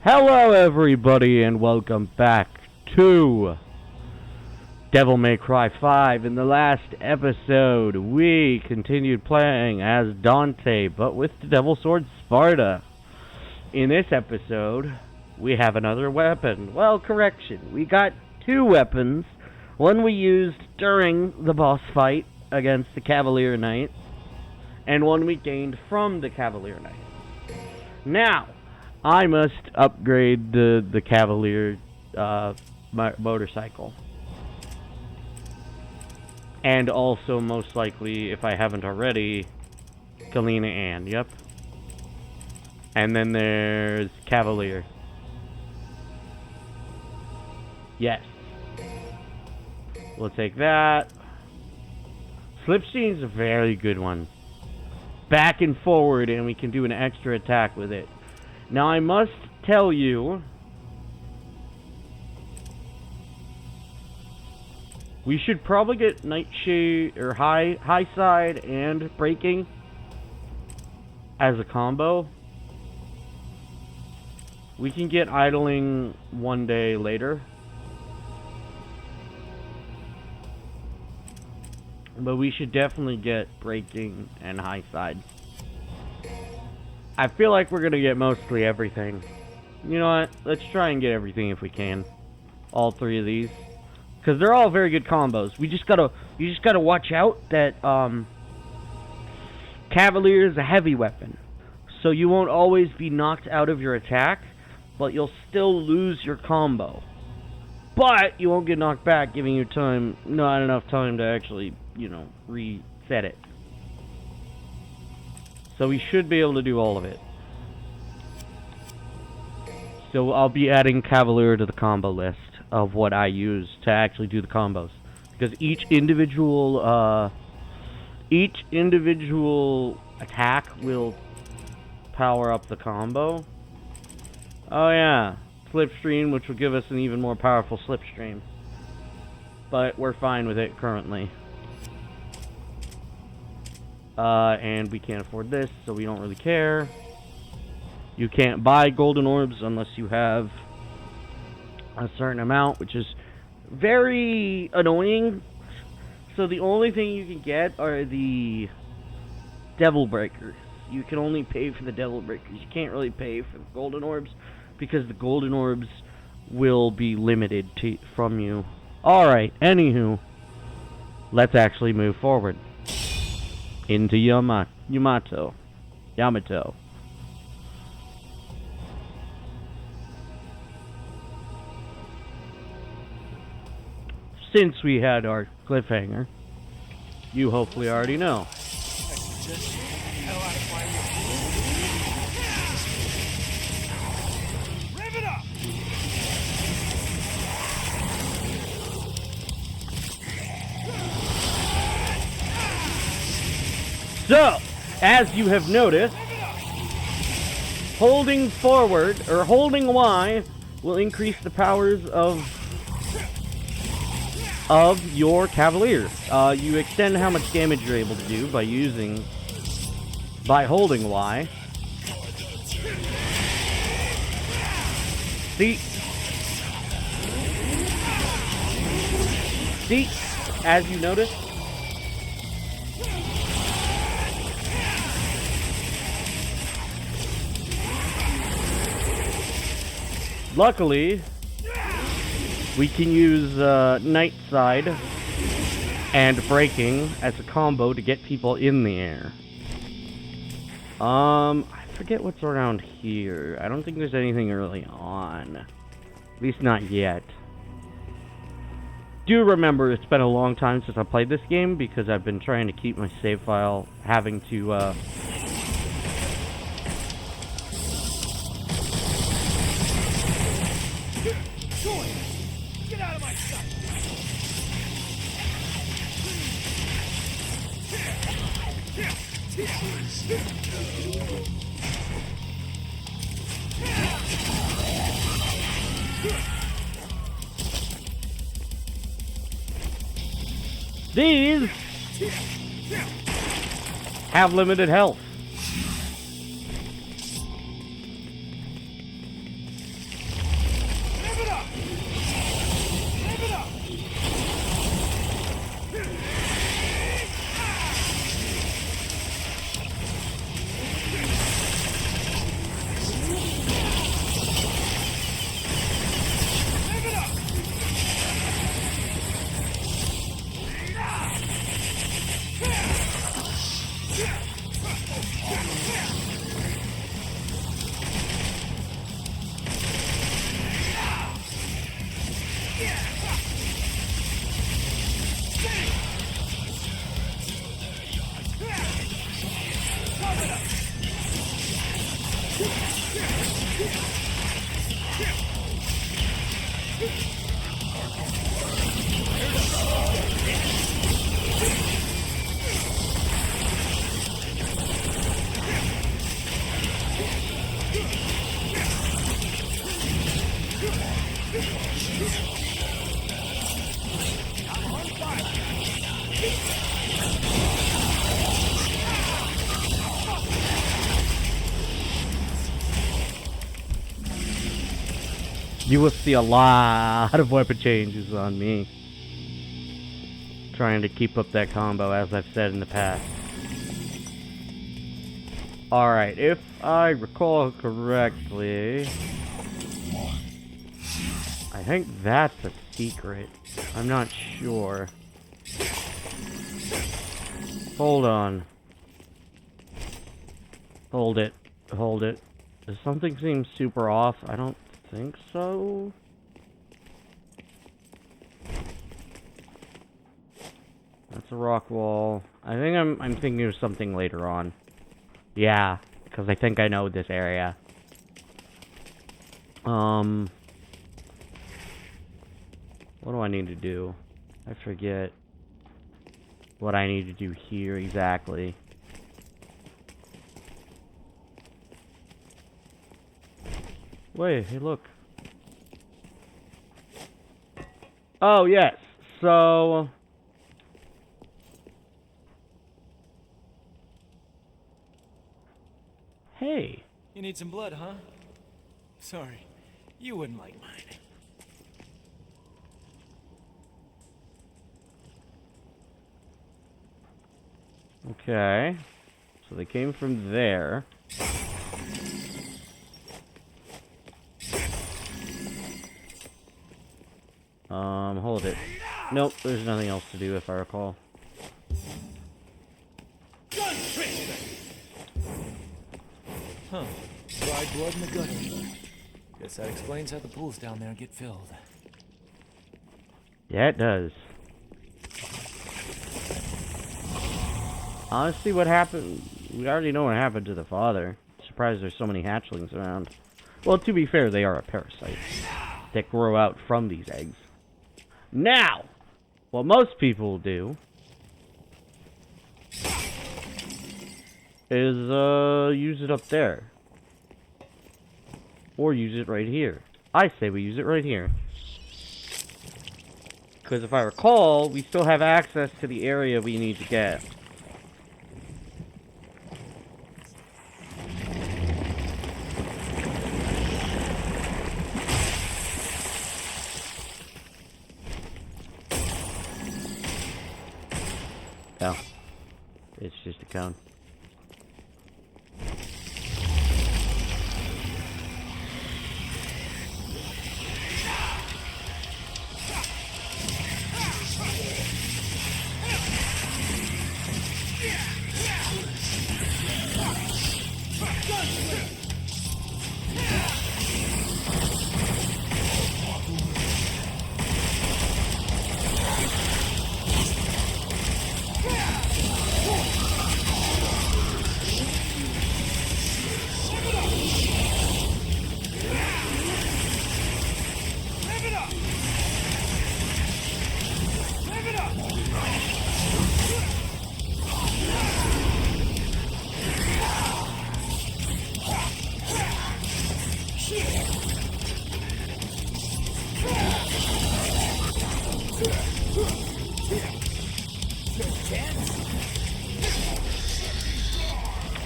Hello everybody and welcome back to Devil May Cry 5. In the last episode, we continued playing as Dante, but with the Devil Sword Sparda. In this episode, we have another weapon. Well, correction, we got two weapons. One we used during the boss fight against the Cavalier Knights, and one we gained from the Cavalier Knights. Now, I must upgrade the Cavalier motorcycle. And also, most likely, if I haven't already, Galena Ann, yep. And then there's Cavalier. Yes. We'll take that. Slipstream's a very good one. Back and forward, and we can do an extra attack with it. Now, I must tell you, we should probably get Nightshade or high side and braking as a combo. We can get idling one day later, but we should definitely get braking and high side. I feel like we're gonna get mostly everything. You know what? Let's try and get everything if we can. All three of these, because they're all very good combos. You just gotta watch out that Cavalier is a heavy weapon, so you won't always be knocked out of your attack, but you'll still lose your combo. But you won't get knocked back, giving you not enough time to actually, reset it. So we should be able to do all of it. So I'll be adding Cavalier to the combo list of what I use to actually do the combos. Because each individual attack will power up the combo. Oh yeah, Slipstream, which will give us an even more powerful Slipstream. But we're fine with it currently. And we can't afford this, so we don't really care. You can't buy golden orbs unless you have a certain amount, which is very annoying. So the only thing you can get are the Devil Breakers. You can only pay for the Devil Breakers. You can't really pay for the golden orbs because the golden orbs will be limited from you. Alright, anywho, let's actually move forward into Yamato. Since we had our cliffhanger, you hopefully already know. Rev it up! So, as you have noticed, holding forward, or holding Y, will increase the powers of your Cavalier. You extend how much damage you're able to do by holding Y. See, as you notice, luckily, we can use Night Side and braking as a combo to get people in the air. I forget what's around here. I don't think there's anything early on. At least not yet. Do remember it's been a long time since I played this game because I've been trying to keep my save file having to Get out of my sight! These have limited health. You will see a lot of weapon changes on me. Trying to keep up that combo, as I've said in the past. Alright, if I recall correctly, I think that's a secret. I'm not sure. Hold on. Hold it. Hold it. Does something seem super off? I don't think so. That's a rock wall. I think I'm thinking of something later on. Yeah, because I think I know this area. What do I need to do? I forget what I need to do here exactly. Wait, hey, look. Oh, yes. So... Hey. You need some blood, huh? Sorry, you wouldn't like mine. Okay. So they came from there. Hold it. Nope, there's nothing else to do if I recall. Huh. Dried blood in the gutter. Guess that explains how the pools down there get filled. Yeah, it does. Honestly, what happened... We already know what happened to the father. Surprised there's so many hatchlings around. Well, to be fair, they are a parasite that grow out from these eggs. Now, what most people do is use it up there. Or use it right here. I say we use it right here. Because if I recall, we still have access to the area we need to get. Oh. It's just a cone.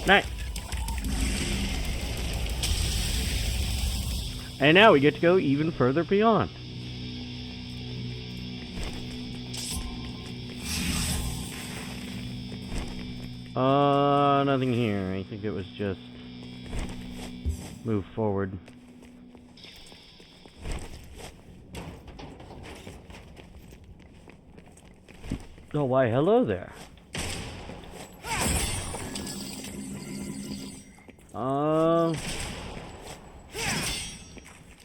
Nice. And now we get to go even further beyond. Nothing here. I think it was just move forward. Oh, why, hello there.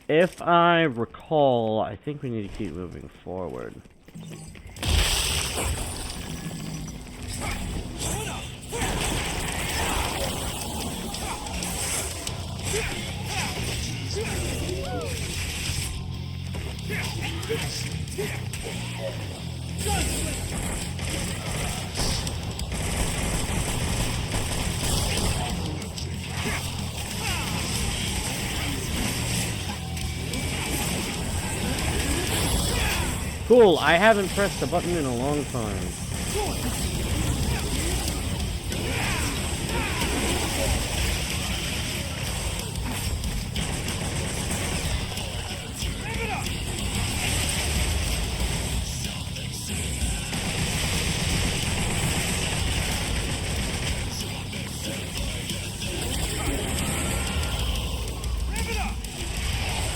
If I recall, I think we need to keep moving forward. Cool, I haven't pressed the button in a long time.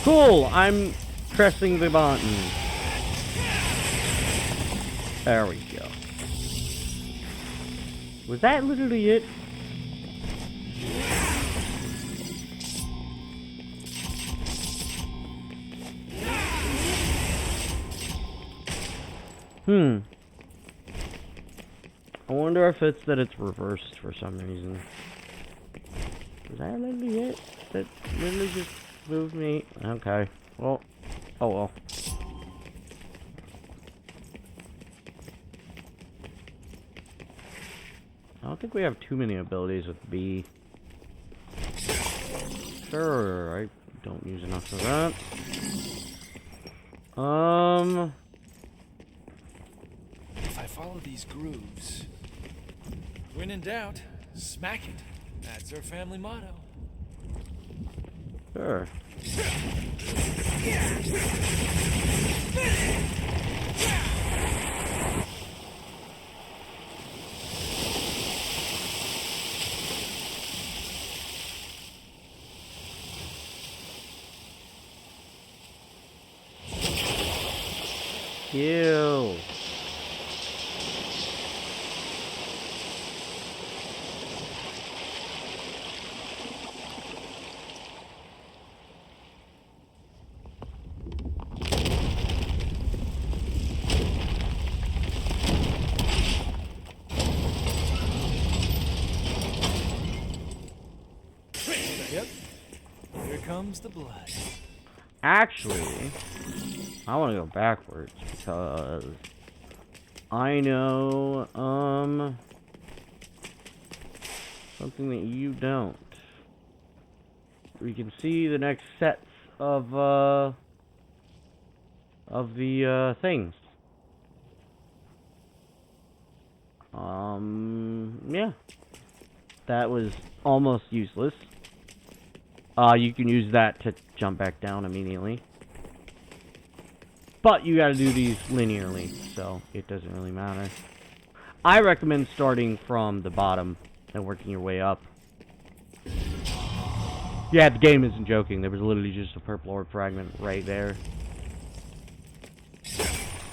Cool, I'm pressing the button. There we go. Was that literally it? I wonder if it's that it's reversed for some reason. Was that literally it? That literally just moved me? Okay. Well. Oh well. I don't think we have too many abilities with B. Sure, I don't use enough of that. If I follow these grooves, when in doubt, smack it. That's our family motto. Sure. Ew. Yep. Here comes the blood. Actually, I want to go backwards because I know, something that you don't. We can see the next sets of the things. Yeah. That was almost useless. You can use that to jump back down immediately. But you gotta do these linearly, so it doesn't really matter. I recommend starting from the bottom and working your way up. Yeah, the game isn't joking. There was literally just a purple orb fragment right there.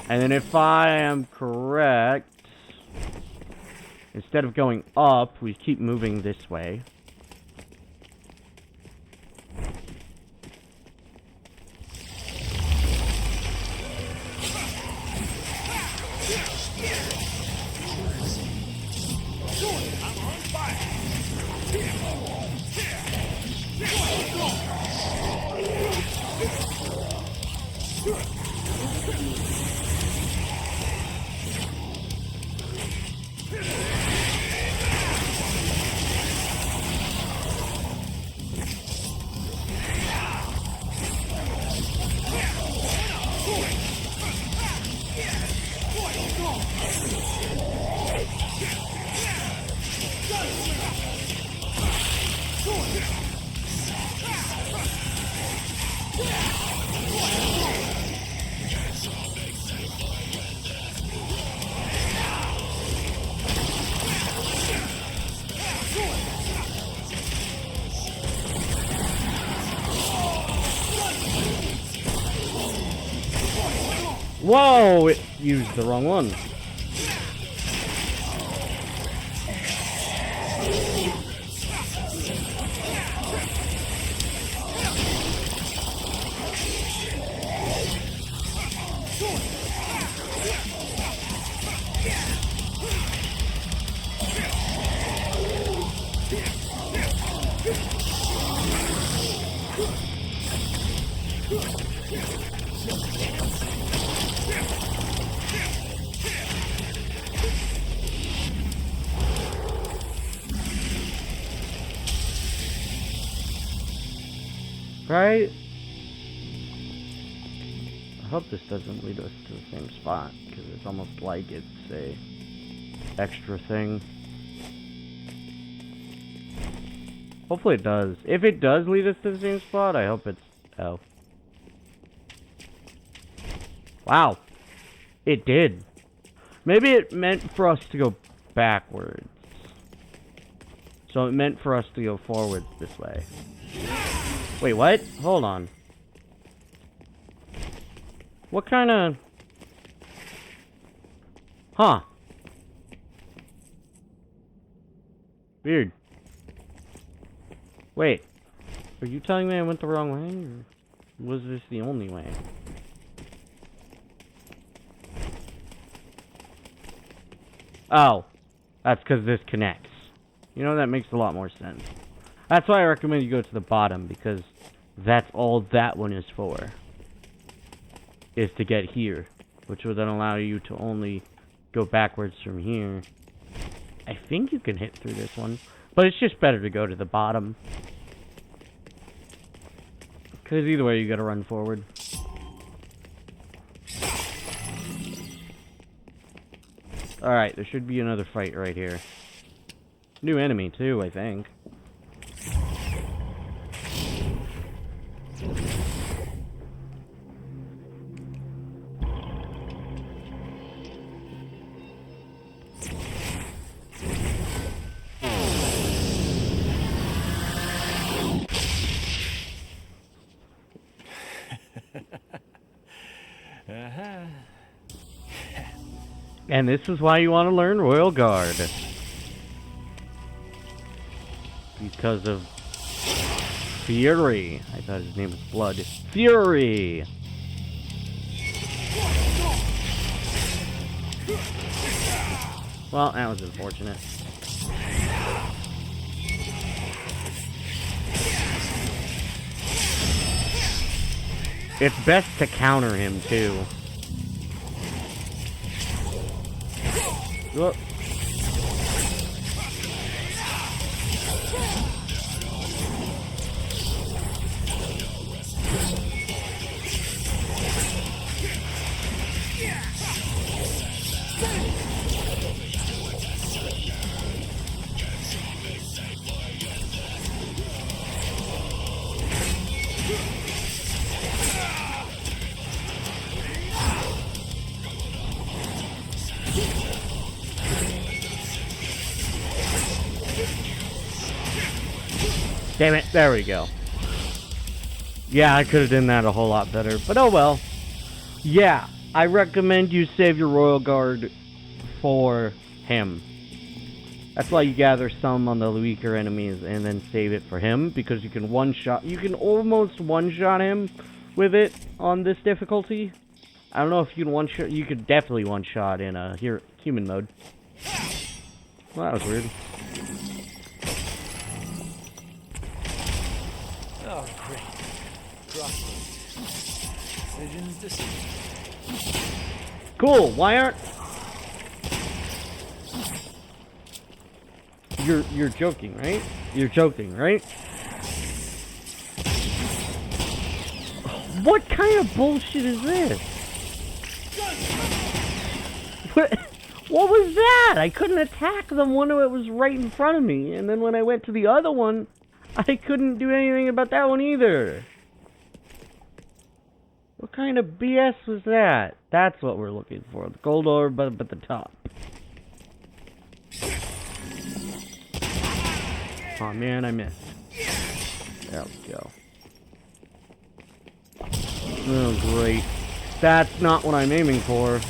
And then if I am correct, instead of going up, we keep moving this way. Whoa! It used the wrong one. Right? I hope this doesn't lead us to the same spot, because it's almost like it's a extra thing. Hopefully it does. If it does lead us to the same spot, I hope it's... Oh. Wow. It did. Maybe it meant for us to go backwards. So it meant for us to go forwards this way. Wait, what? Hold on. What kind of... Huh. Weird. Wait. Are you telling me I went the wrong way? Or was this the only way? Oh. That's because this connects. You know, that makes a lot more sense. That's why I recommend you go to the bottom, because that's all that one is for. Is to get here. Which will then allow you to only go backwards from here. I think you can hit through this one. But it's just better to go to the bottom. Because either way, you gotta run forward. Alright, there should be another fight right here. New enemy, too, I think. And this is why you want to learn Royal Guard. Because of Fury. I thought his name was Blood. Fury! Well, that was unfortunate. It's best to counter him, too. Whoop. Damn it, there we go. Yeah, I could have done that a whole lot better, but oh well. Yeah, I recommend you save your Royal Guard for him. That's why you gather some on the weaker enemies and then save it for him, because you can one-shot, you can almost one-shot him with it on this difficulty. I don't know if you can one-shot, you could definitely one-shot in human mode. Well, that was weird. Oh, great. Crossroads. Decisions. Cool, why aren't... You're joking, right? You're joking, right? What kind of bullshit is this? What was that? I couldn't attack them when it was right in front of me, and then when I went to the other one, I couldn't do anything about that one either. What kind of BS was that? That's what we're looking for. The gold orb up at the top. Oh man, I missed. There we go. Oh great. That's not what I'm aiming for.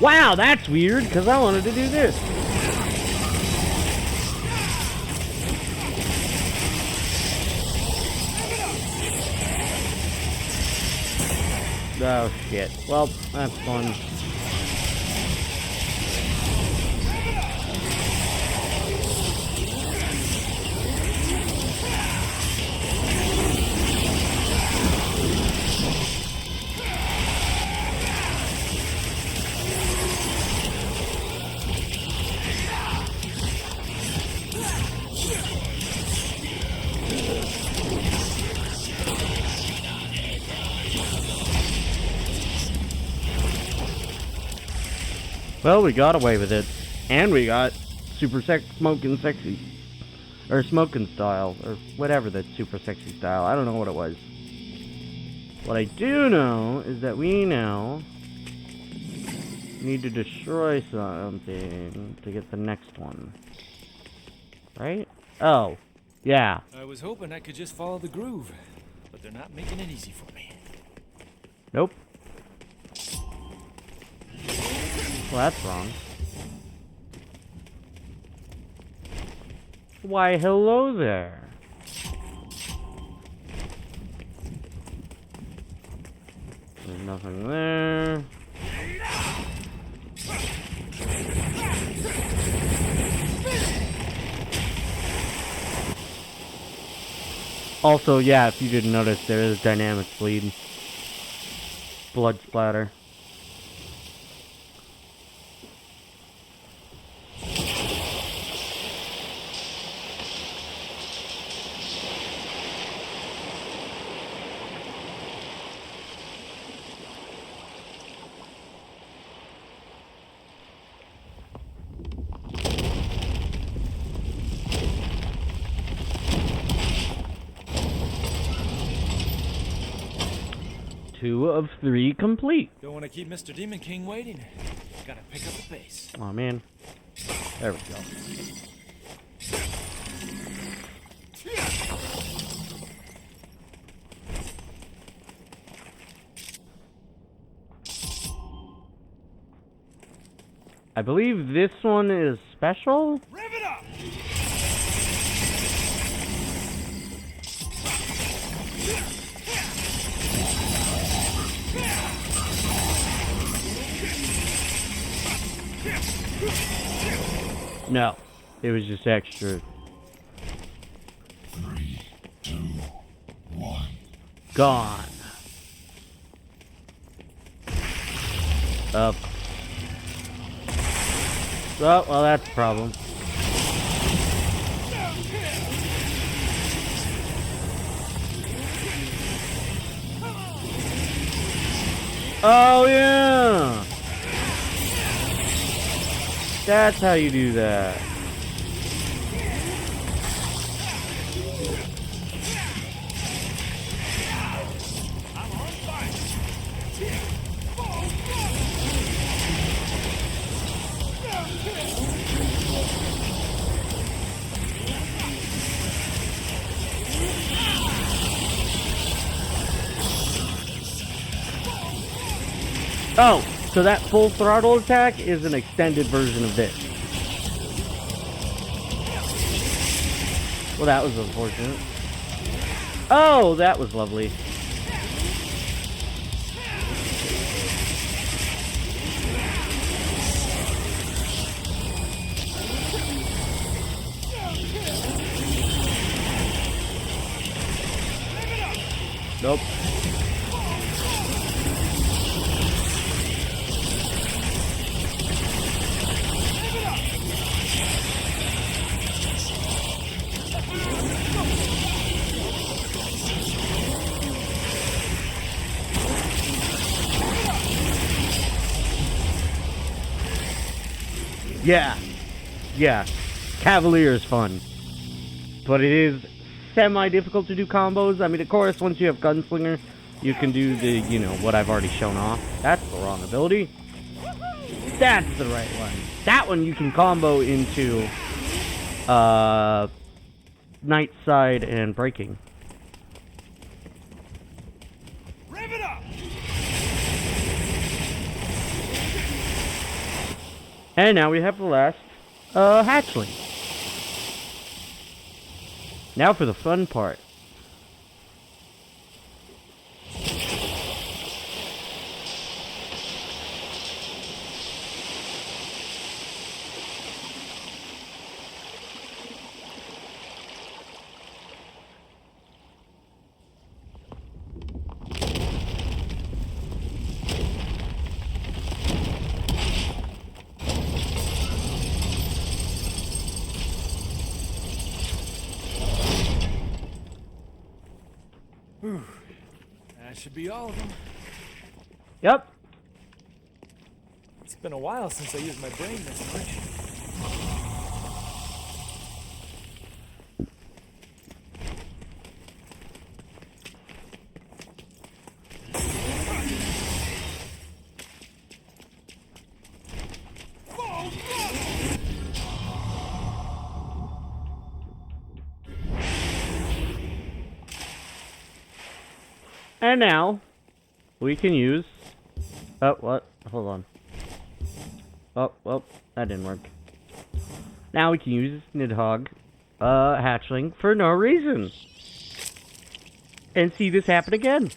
Wow, that's weird, because I wanted to do this. Oh, shit. Well, that's fun. Well, we got away with it. And we got super smoking sexy. Or smoking style. Or whatever the super sexy style. I don't know what it was. What I do know is that we now need to destroy something to get the next one. Right? Oh. Yeah. I was hoping I could just follow the groove, but they're not making it easy for me. Nope. Well, that's wrong. Why, hello there. There's nothing there. Also, yeah, if you didn't notice, there is dynamic bleed. Blood splatter. Two of three complete. Don't want to keep Mr. Demon King waiting. Gotta pick up the pace. Oh man. There we go. I believe this one is special? Rev it up! No. It was just extra. 3, 2, 1. Gone. Up. Oh, well, that's a problem. Oh, yeah! That's how you do that. Oh, so that full throttle attack is an extended version of this. Well, that was unfortunate. Oh, that was lovely. Nope. Yeah. Cavalier is fun. But it is semi-difficult to do combos. I mean, of course, once you have Gunslinger, you can do the, you know, what I've already shown off. That's the wrong ability. That's the right one. That one you can combo into, Night Side and Breaking. Rev it up! And now we have the last, hatchling. Now for the fun part. That should be all of them. Yep. It's been a while since I used my brain this much. And now, we can use... Oh, what? Hold on. Oh, well, that didn't work. Now we can use Nidhogg, hatchling, for no reason. And see this happen again.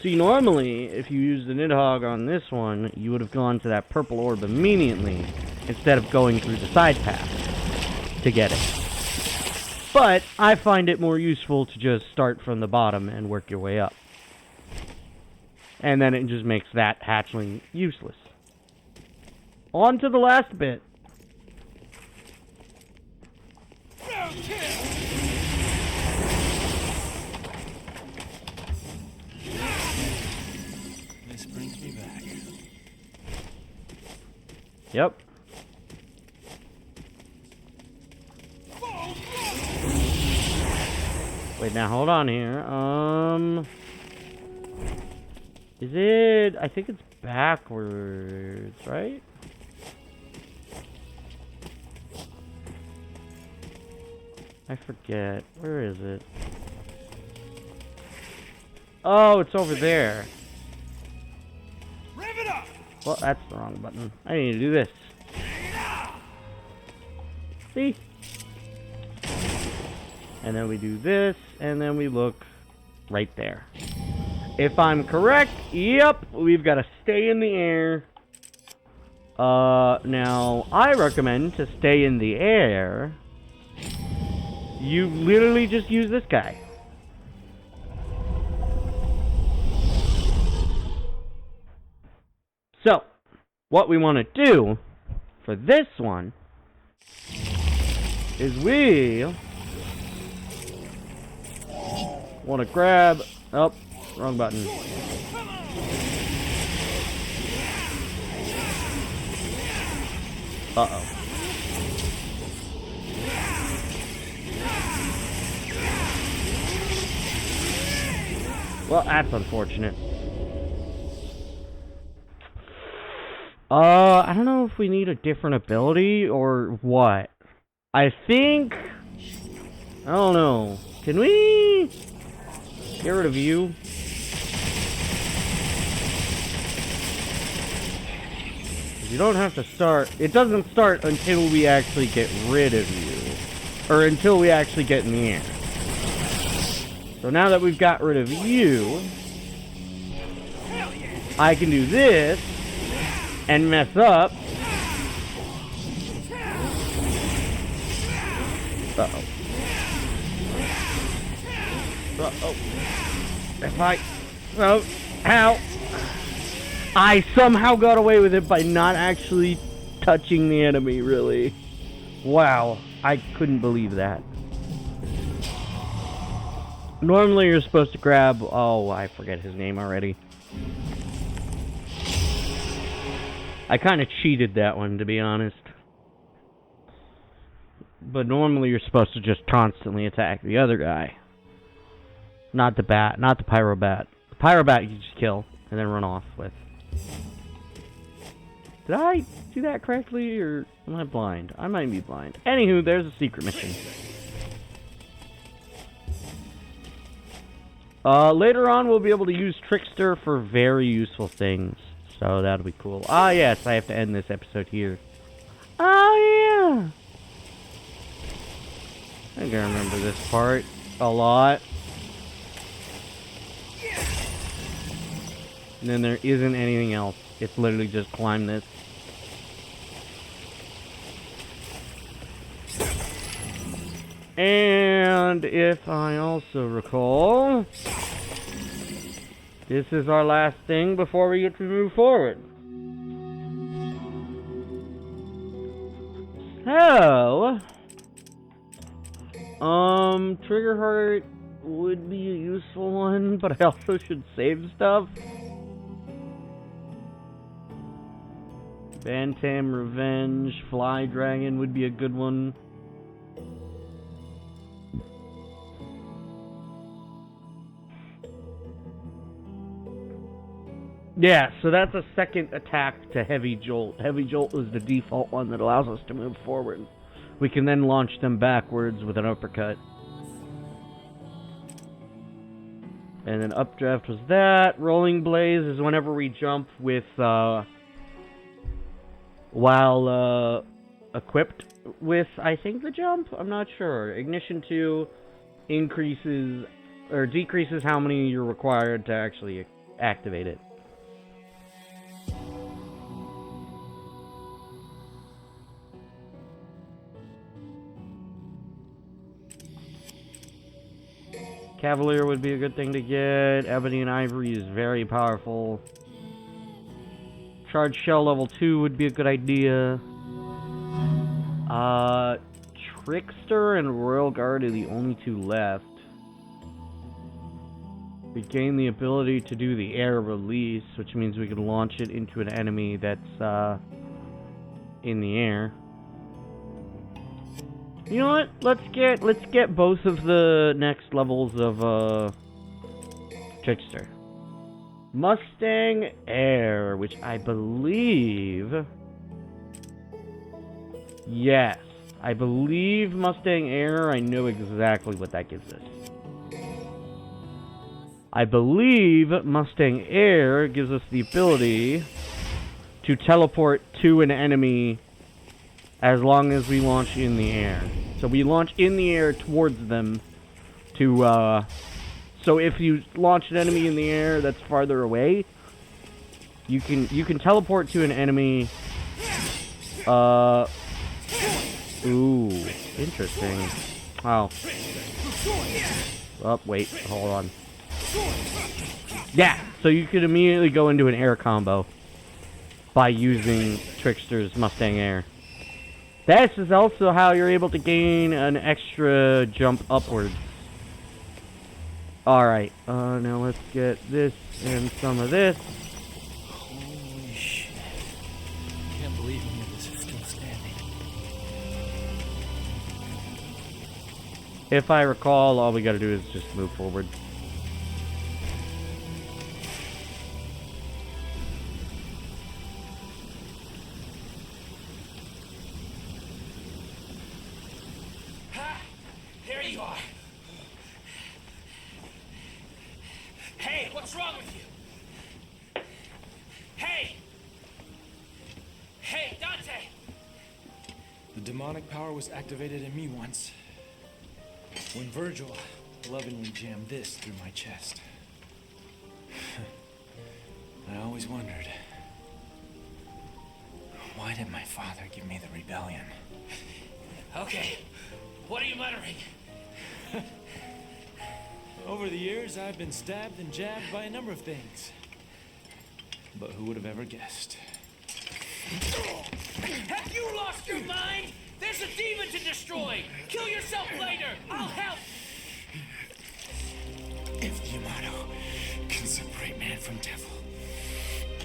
See, normally, if you use the Nidhogg on this one, you would have gone to that purple orb immediately, instead of going through the side path to get it. But I find it more useful to just start from the bottom and work your way up. And then it just makes that hatchling useless. On to the last bit. This brings me back. Yep. Wait, now hold on here. Is it... I think it's backwards, right? I forget. Where is it? Oh, it's over there. Rev it up! Well, that's the wrong button. I need to do this. See? And then we do this, and then we look right there. If I'm correct, yep, we've got to stay in the air. Now, I recommend to stay in the air, you literally just use this guy. So, what we want to do for this one is we want to grab... Oh, wrong button. Uh-oh. Well, that's unfortunate. I don't know if we need a different ability or what. I think... I don't know. Can we get rid of you? You don't have to start... It doesn't start until we actually get rid of you. Or until we actually get in the air. So now that we've got rid of you, I can do this and mess up. Uh-oh. Uh-oh. If I... Oh, ow. I somehow got away with it by not actually touching the enemy, really. Wow. I couldn't believe that. Normally you're supposed to grab... Oh, I forget his name already. I kind of cheated that one, to be honest. But normally you're supposed to just constantly attack the other guy. Not the bat, not the pyro bat. The pyro bat you just kill and then run off with. Did I do that correctly, or am I blind? I might be blind. Anywho, there's a secret mission. Later on we'll be able to use Trickster for very useful things. So that'll be cool. Ah, yes, I have to end this episode here. Oh, yeah. I think I remember this part a lot. And then there isn't anything else. It's literally just climb this. And if I also recall, this is our last thing before we get to move forward. So, Trigger Heart would be a useful one, but I also should save stuff. Bantam Revenge, Fly Dragon would be a good one. Yeah, so that's a second attack to Heavy Jolt. Heavy Jolt is the default one that allows us to move forward. We can then launch them backwards with an uppercut. And then Updraft was that. Rolling Blaze is whenever we jump with, while equipped with, I think, the jump? I'm not sure. Ignition 2 increases, or decreases how many you're required to actually activate it. Cavalier would be a good thing to get. Ebony and Ivory is very powerful. Charged Shell level 2 would be a good idea. Trickster and Royal Guard are the only two left. We gain the ability to do the air release, which means we can launch it into an enemy that's in the air. You know what? Let's get both of the next levels of Trickster. Mustang Air, which I believe, yes, I believe Mustang Air. I know exactly what that gives us. I believe Mustang Air gives us the ability to teleport to an enemy as long as we launch in the air. So we launch in the air towards them to, so if you launch an enemy in the air that's farther away, you can teleport to an enemy, ooh, interesting. Oh. Oh, wait, hold on. Yeah, so you could immediately go into an air combo by using Trickster's Mustang Air. This is also how you're able to gain an extra jump upwards. Alright, now let's get this and some of this. Holy shit. Can't believe any of this is still standing. If I recall, all we gotta do is just move forward. There you are. Hey, what's wrong with you? Hey! Hey, Dante! The demonic power was activated in me once. When Virgil lovingly jammed this through my chest. I always wondered, why did my father give me the rebellion? Okay, what are you muttering? Over the years, I've been stabbed and jabbed by a number of things. But who would have ever guessed? Have you lost your mind? There's a demon to destroy! Kill yourself later! I'll help! If the Yamato can separate man from devil,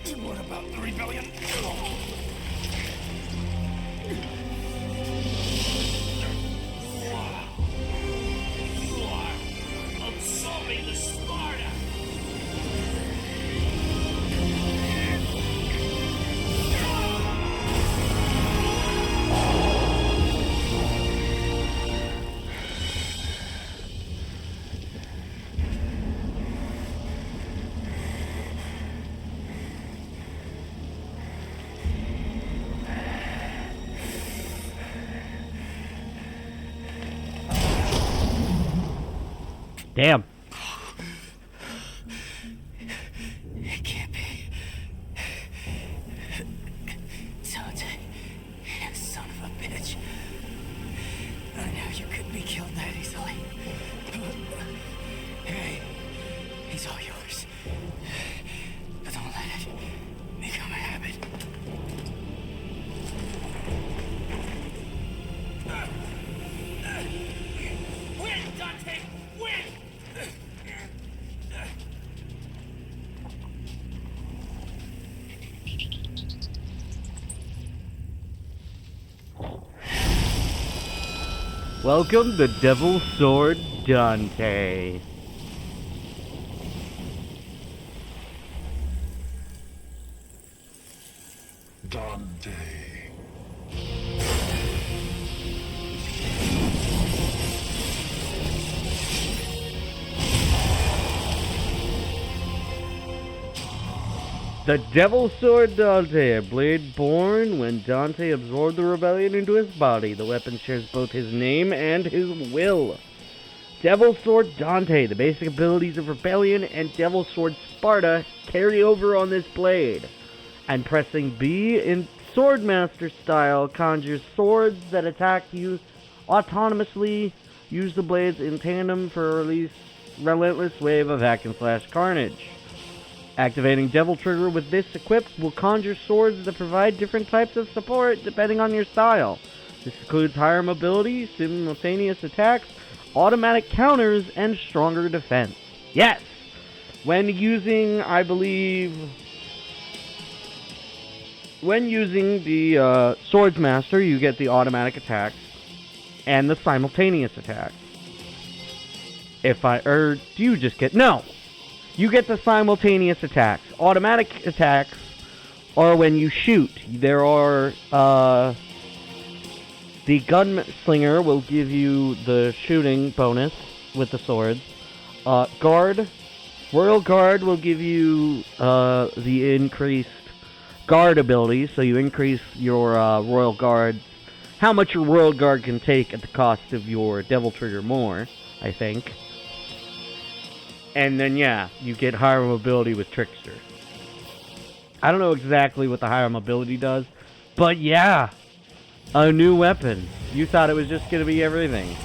then what about the rebellion? You are absorbing the Sparta! Damn. It can't be. Dante, you son of a bitch. I knew you couldn't be killed that easily. Hey, he's all yours. But don't let it become a habit. Win, Dante! Win! Welcome the Devil Sword Dante. Dante. The Devil Sword Dante, a blade born when Dante absorbed the rebellion into his body. The weapon shares both his name and his will. Devil Sword Dante, the basic abilities of Rebellion and Devil Sword Sparta carry over on this blade. And pressing B in Swordmaster style conjures swords that attack you autonomously. Use the blades in tandem for a relentless wave of hack and slash carnage. Activating Devil Trigger with this equipped will conjure swords that provide different types of support depending on your style. This includes higher mobility, simultaneous attacks, automatic counters, and stronger defense. Yes! When using, I believe... When using the Swordsmaster, you get the automatic attacks and the simultaneous attacks. Do you just get... No! You get the simultaneous attacks. Automatic attacks are when you shoot. There are, the Gunslinger will give you the shooting bonus with the swords. Royal Guard will give you, the increased guard ability, so you increase your, Royal Guard, how much your Royal Guard can take at the cost of your Devil Trigger more, I think. And then, yeah, you get higher mobility with Trickster. I don't know exactly what the higher mobility does, but yeah, a new weapon. You thought it was just going to be everything.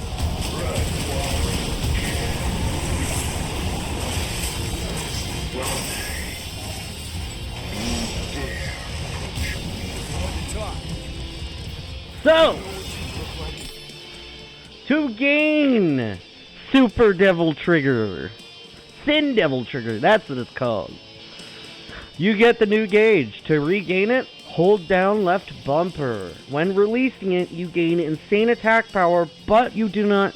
So, to gain Super Devil Trigger, Sin Devil Trigger, that's what it's called. You get the new gauge. To regain it, hold down left bumper. When releasing it, you gain insane attack power, but you do not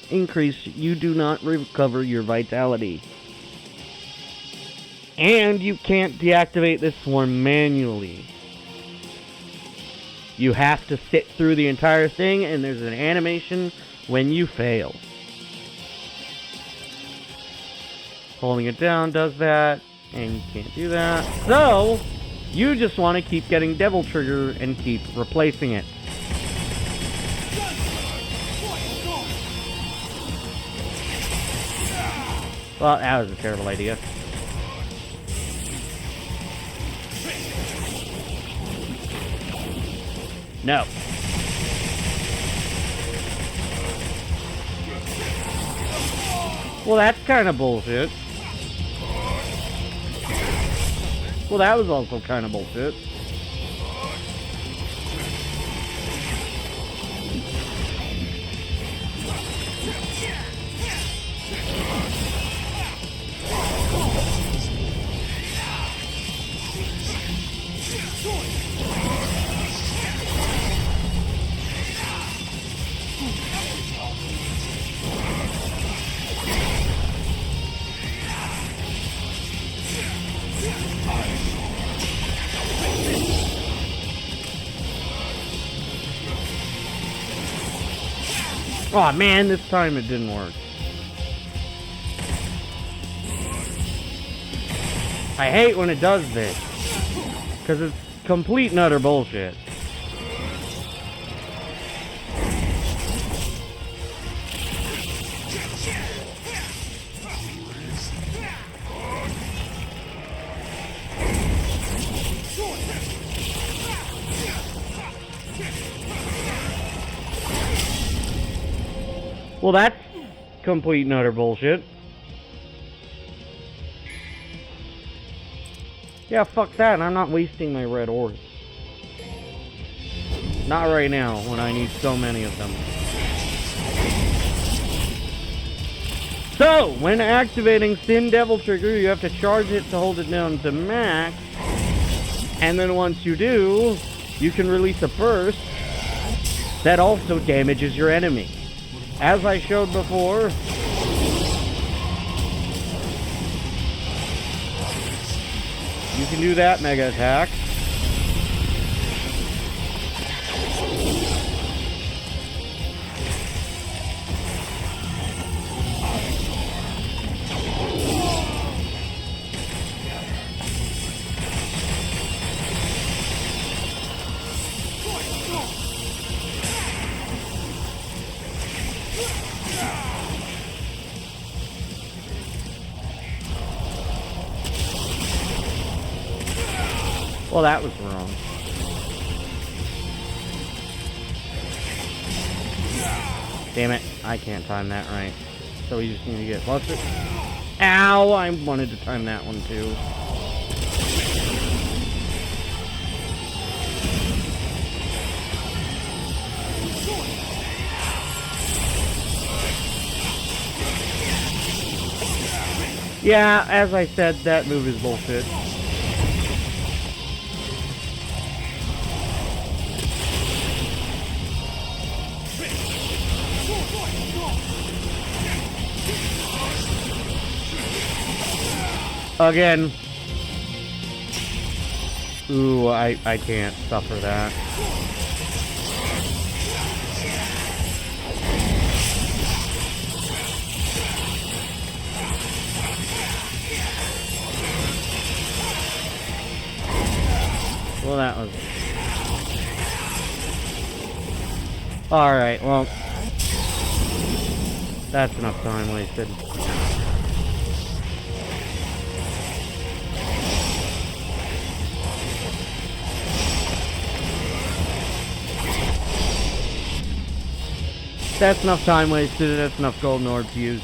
recover your vitality. And you can't deactivate this one manually. You have to sit through the entire thing, and there's an animation when you fail. Holding it down does that, and you can't do that. So, you just want to keep getting Devil Trigger and keep replacing it. Well, that was a terrible idea. No. Well, that's kind of bullshit. Well, that was also kind of bullshit. Oh man, this time it didn't work. I hate when it does this, because it's complete and utter bullshit. Well, that's complete and utter bullshit. Yeah, fuck that. I'm not wasting my red ores. Not right now, when I need so many of them. So, when activating Sin Devil Trigger, you have to charge it to hold it down to max. And then once you do, you can release a burst that also damages your enemy. as I showed before, you can do that mega attack. Well, that was wrong. Damn it, I can't time that right. So we just need to get busted. Ow, I wanted to time that one too. Yeah, as I said, that move is bullshit. Again. Ooh, I can't suffer that. Well, that was... Alright, well... That's enough time wasted. That's enough time wasted, that's enough golden orbs used.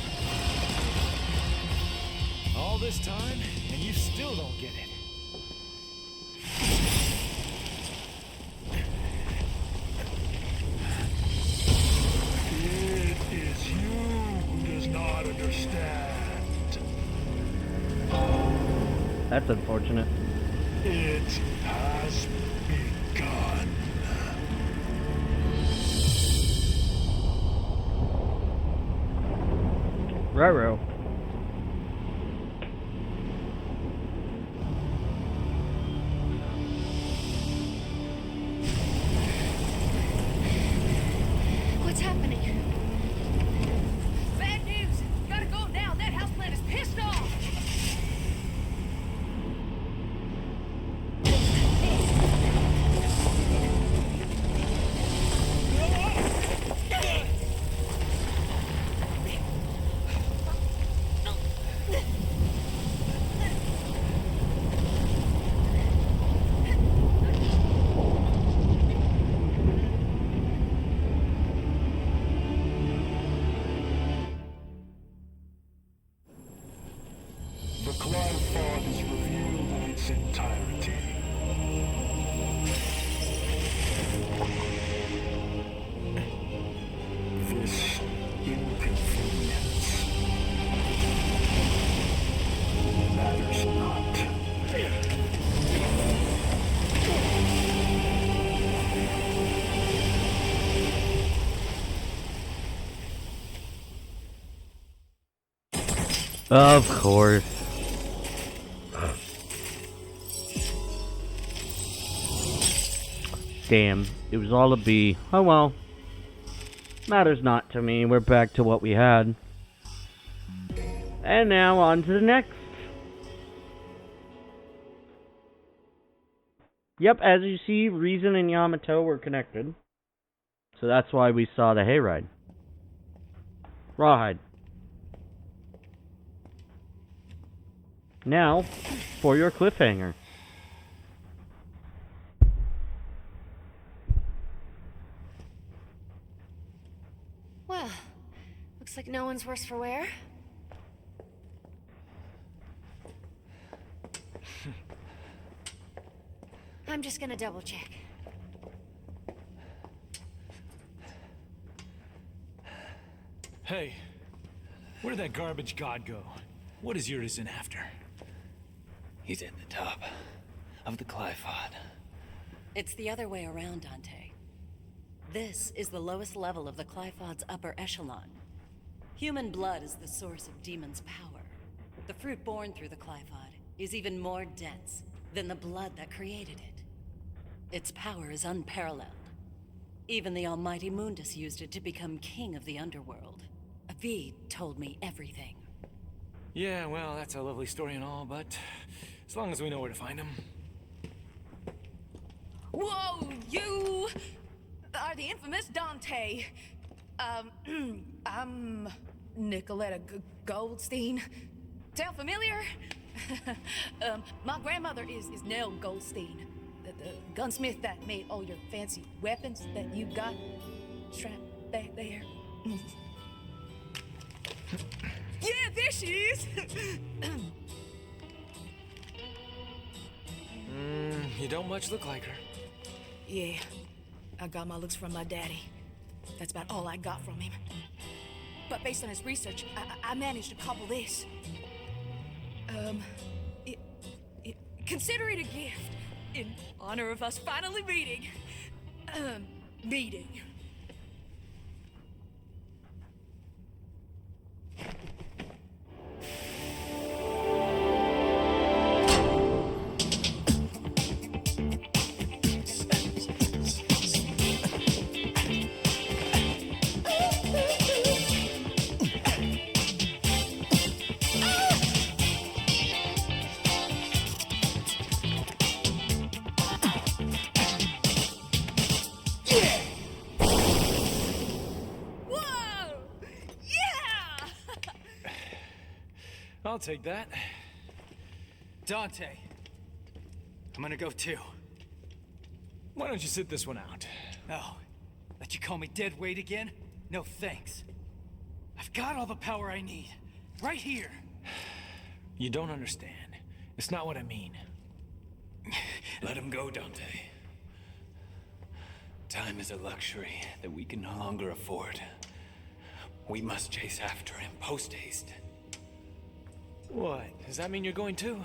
All this time, and you still don't get it. It is you who does not understand. That's unfortunate. It has begun. Ruh-roh. What's happening? Bad news! Gotta go now! That houseplant is pissed off! The Clive is revealed in its entirety. This inconvenience matters not. Of course. Damn, it was all a B. Oh well. Matters not to me. We're back to what we had. And now on to the next. Yep, as you see, Reason and Yamato were connected. So that's why we saw the hayride. Rawhide. Now, for your cliffhanger. Well, looks like no one's worse for wear. I'm just gonna double check. Hey, where did that garbage god go? What is Urizen after? He's at the top of the Clive. It's the other way around, Dante. This is the lowest level of the Qliphod's upper echelon. Human blood is the source of demons' power. The fruit born through the Qliphod is even more dense than the blood that created it. Its power is unparalleled. Even the almighty Mundus used it to become king of the underworld. Avid told me everything. Yeah, well, that's a lovely story and all, but as long as we know where to find him. Whoa, you are the infamous Dante. I'm Nicoletta Goldstein. Sound familiar? My grandmother is Nell Goldstein, the gunsmith that made all your fancy weapons that you got strapped back there. Yeah, there she is. You don't much look like her. Yeah, I got my looks from my daddy. That's about all I got from him. But based on his research, I managed to cobble this. Consider it a gift in honor of us finally meeting. Meeting. I'll take that. Dante, I'm gonna go too. Why don't you sit this one out? Oh, let you call me dead weight again? No thanks. I've got all the power I need. Right here. You don't understand. It's not what I mean. Let him go, Dante. Time is a luxury that we can no longer afford. We must chase after him post-haste. What? Does that mean you're going too?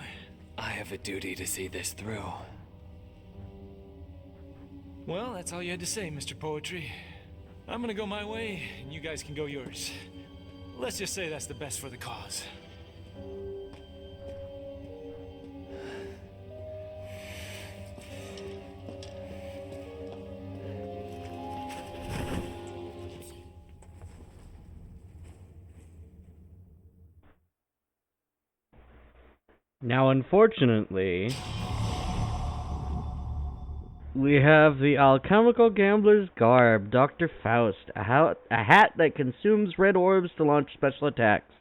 I have a duty to see this through. Well, that's all you had to say, Mr. Poetry. I'm gonna go my way, and you guys can go yours. Let's just say that's the best for the cause. Now, unfortunately, we have the alchemical gambler's garb, Dr. Faust, a hat that consumes red orbs to launch special attacks.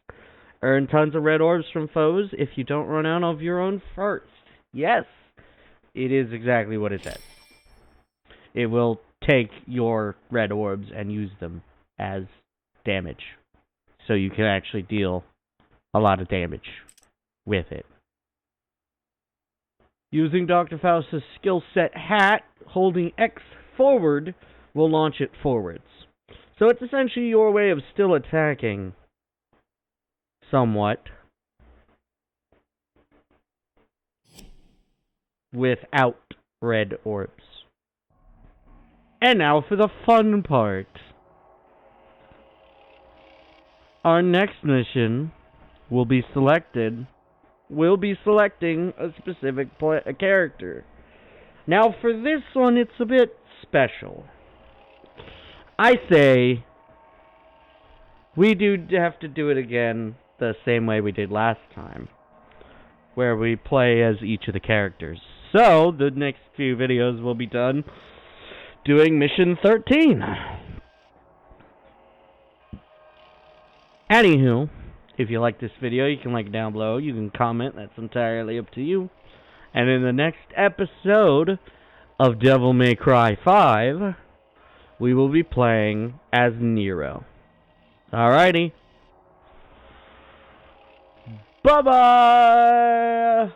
Earn tons of red orbs from foes if you don't run out of your own first. Yes, it is exactly what it says. It will take your red orbs and use them as damage. So you can actually deal a lot of damage with it. Using Dr. Faust's skill set hat, holding X forward will launch it forwards. So it's essentially your way of still attacking somewhat without red orbs. And now for the fun part. Our next mission will be selecting a specific character. Now, for this one, it's a bit special. I say we do have to do it again the same way we did last time, where we play as each of the characters. So, the next few videos will be done doing Mission 13. Anywho, if you like this video, you can like it down below. You can comment. That's entirely up to you. And in the next episode of Devil May Cry 5, we will be playing as Nero. Alrighty. Bye-bye!